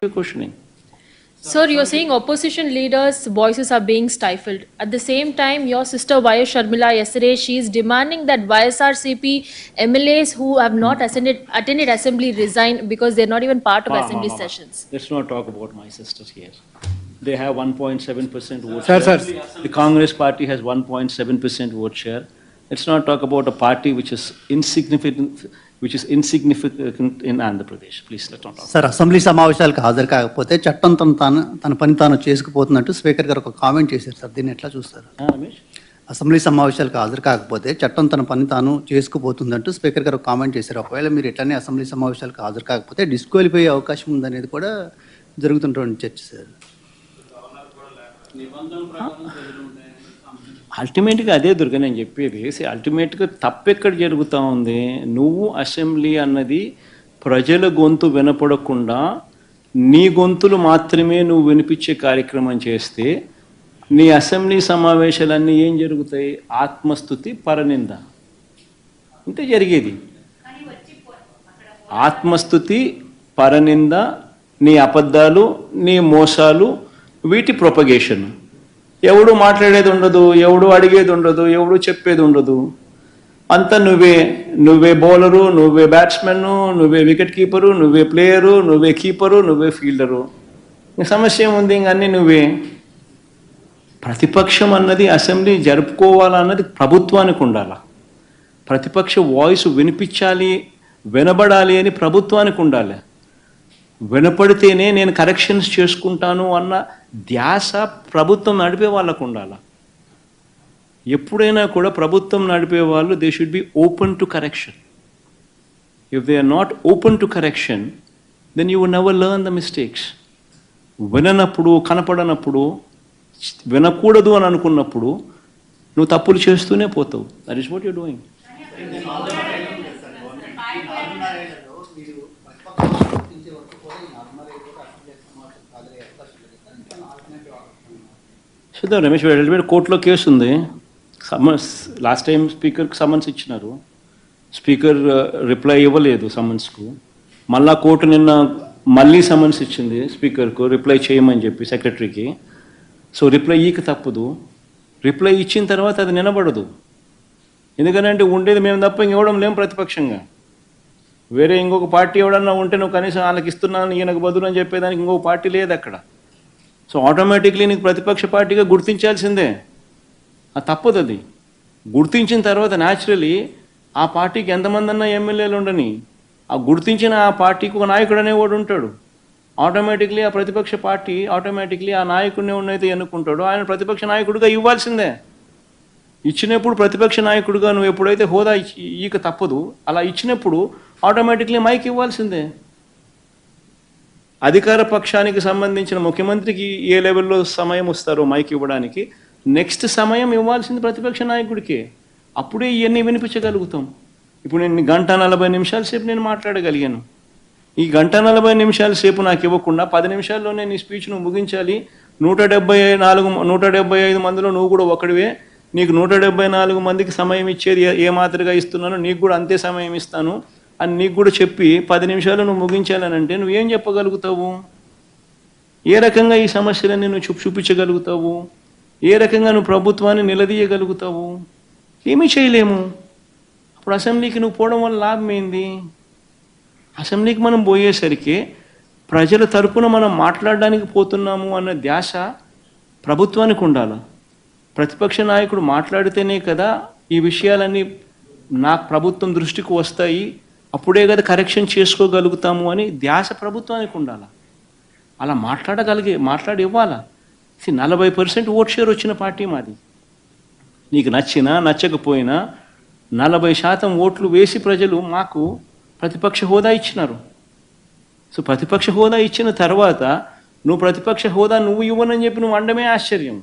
questioning. Sir, you're saying opposition leaders' voices are being stifled. At the same time, your sister Y.S. Sharmila yesterday, she is demanding that YSRCP MLAs who have not attended assembly resign because they're not even part of assembly sessions. Let's not talk about my sisters here. They have 1.7% vote Sir, share. sir. The Congress party has 1.7% vote share. Let's not talk about a party which is insignificant in Andhra Pradesh. Please, let's not talk. Sir assembly సమావేశాలకు హాజరు కాకపోతే చట్టం తన పని తాను చేసుకుపోతున్నట్టు speaker గారు ఒక comment చేశారు సార్. దీన్ని ఎట్లా చూస్తారు? Ramesh? అసెంబ్లీ సమావేశాలకు హాజరు కాకపోతే చట్టం తన పని తాను చేసుకుపోతుందంటూ స్పీకర్ గారు కామెంట్ చేశారు. ఒకవేళ మీరు ఎట్లనే అసెంబ్లీ సమావేశాలకు హాజరు కాకపోతే డిస్క్వాలిఫై అయ్యే అవకాశం ఉందనేది కూడా జరుగుతున్నటువంటి చర్చ సార్. అల్టిమేట్గా అదే దుర్గా నేను చెప్పేది. అల్టిమేట్గా తప్పెక్కడ జరుగుతూ ఉంది? నువ్వు అసెంబ్లీ అన్నది ప్రజల గొంతు వినపడకుండా నీ గొంతులు మాత్రమే నువ్వు వినిపించే కార్యక్రమం చేస్తే నీ అసెంబ్లీ సమావేశాలన్నీ ఏం జరుగుతాయి? ఆత్మస్తుతి, పరనింద, ఇంతే జరిగేది. ఆత్మస్తుతి, పరనింద, నీ అబద్ధాలు, నీ మోసాలు, వీటి ప్రొపగేషన్. ఎవడు మాట్లాడేది ఉండదు, ఎవడు అడిగేది ఉండదు, ఎవడు చెప్పేది ఉండదు. అంతా నువ్వే బౌలరు, నువ్వే బ్యాట్స్మెన్, నువ్వే వికెట్ కీపరు, నువ్వే ప్లేయరు, నువ్వే కీపరు, నువ్వే ఫీల్డరు. సమస్య ఏముంది? ఇంక అన్నీ నువ్వే. ప్రతిపక్షం అన్నది అసెంబ్లీ జరుపుకోవాలన్నది ప్రభుత్వానికి ఉండాలి. ప్రతిపక్ష వాయిస్ వినిపించాలి, వినబడాలి అని ప్రభుత్వానికి ఉండాలి. వినపడితేనే నేను కరెక్షన్స్ చేసుకుంటాను అన్న ధ్యాస ప్రభుత్వం నడిపే వాళ్ళకు ఉండాలి. ఎప్పుడైనా కూడా ప్రభుత్వం నడిపే వాళ్ళు they should be open to correction. If they are not open to correction then you will never learn the mistakes. విననప్పుడు, కనపడనప్పుడు, వినకూడదు అని అనుకున్నప్పుడు నువ్వు తప్పులు చేస్తూనే పోతావు. That is what you doing. చూద్దాం రమేష్, కోర్టులో కేసు ఉంది. సమన్స్ లాస్ట్ టైం స్పీకర్కి సమన్స్ ఇచ్చినారు. స్పీకర్ రిప్లై ఇవ్వలేదు సమన్స్కు. మళ్ళా కోర్టు నిన్న మళ్ళీ సమన్స్ ఇచ్చింది స్పీకర్కు రిప్లై చేయమని చెప్పి సెక్రటరీకి. సో రిప్లై ఈక తప్పదు. రిప్లై ఇచ్చిన తర్వాత అది నిలబడదు. ఎందుకంటే ఉండేది మేము తప్ప ఇంకెవడం లేం ప్రతిపక్షంగా. వేరే ఇంకొక పార్టీ ఎవడన్నా ఉంటే నువ్వు కనీసం వాళ్ళకి ఇస్తున్నాను ఈయనకు బదులు అని చెప్పేదానికి ఇంకొక పార్టీ లేదు అక్కడ. సో ఆటోమేటిక్లీ నీకు ప్రతిపక్ష పార్టీగా గుర్తించాల్సిందే. అది తప్పదు. అది గుర్తించిన తర్వాత న్యాచురలీ ఆ పార్టీకి ఎంతమంది అన్నా ఎమ్మెల్యేలు ఉండని, ఆ గుర్తించిన ఆ పార్టీకి ఒక నాయకుడు అనేవాడు ఉంటాడు. ఆటోమేటిక్లీ ఆ ప్రతిపక్ష పార్టీ ఆటోమేటిక్లీ ఆ నాయకుడిని ఉన్నైతే ఎన్నుకుంటాడు, ఆయన ప్రతిపక్ష నాయకుడిగా ఇవ్వాల్సిందే. ఇచ్చినప్పుడు ప్రతిపక్ష నాయకుడిగా నువ్వు ఎప్పుడైతే హోదా ఈక తప్పదు, అలా ఇచ్చినప్పుడు ఆటోమేటిక్లీ మైక్ ఇవ్వాల్సిందే. అధికార పక్షానికి సంబంధించిన ముఖ్యమంత్రికి ఏ లెవెల్లో సమయం వస్తారో మైక్ ఇవ్వడానికి, నెక్స్ట్ సమయం ఇవ్వాల్సింది ప్రతిపక్ష నాయకుడికి. అప్పుడే ఇవన్నీ వినిపించగలుగుతాం. ఇప్పుడు నేను 1:40 సేపు నేను మాట్లాడగలిగాను. ఈ 1:40 సేపు నాకు ఇవ్వకుండా 10 నిమిషాల్లోనే నీ స్పీచ్ నువ్వు ముగించాలి. 175 మందిలో నువ్వు కూడా ఒకడివే. నీకు 174 మందికి సమయం ఇచ్చేది ఏ మాదిరిగా ఇస్తున్నానో నీకు కూడా అంతే సమయం ఇస్తాను అని నీకు కూడా చెప్పి 10 నిమిషాలు నువ్వు ముగించాలని అంటే నువ్వేం చెప్పగలుగుతావు? ఏ రకంగా ఈ సమస్యలన్నీ నువ్వు చూపించగలుగుతావు? ఏ రకంగా నువ్వు ప్రభుత్వాన్ని నిలదీయగలుగుతావు? ఏమీ చేయలేము. అప్పుడు అసెంబ్లీకి నువ్వు పోవడం వల్ల లాభం ఏంది? అసెంబ్లీకి మనం పోయేసరికి ప్రజల తరపున మనం మాట్లాడడానికి పోతున్నాము అన్న ధ్యాస ప్రభుత్వానికి ఉండాలి. ప్రతిపక్ష నాయకుడు మాట్లాడితేనే కదా ఈ విషయాలన్నీ నాకు ప్రభుత్వం దృష్టికి వస్తాయి, అప్పుడే కదా కరెక్షన్ చేసుకోగలుగుతాము అని ధ్యాస ప్రభుత్వానికి ఉండాలి. అలా మాట్లాడి ఇవ్వాలా. 40% ఓట్ షేర్ వచ్చిన పార్టీ మాది. నీకు నచ్చినా నచ్చకపోయినా 40% ఓట్లు వేసి ప్రజలు మాకు ప్రతిపక్ష హోదా ఇచ్చినారు. సో ప్రతిపక్ష హోదా ఇచ్చిన తర్వాత నువ్వు ప్రతిపక్ష హోదా నువ్వు ఇవ్వనని చెప్పి నువ్వు అండమే ఆశ్చర్యం.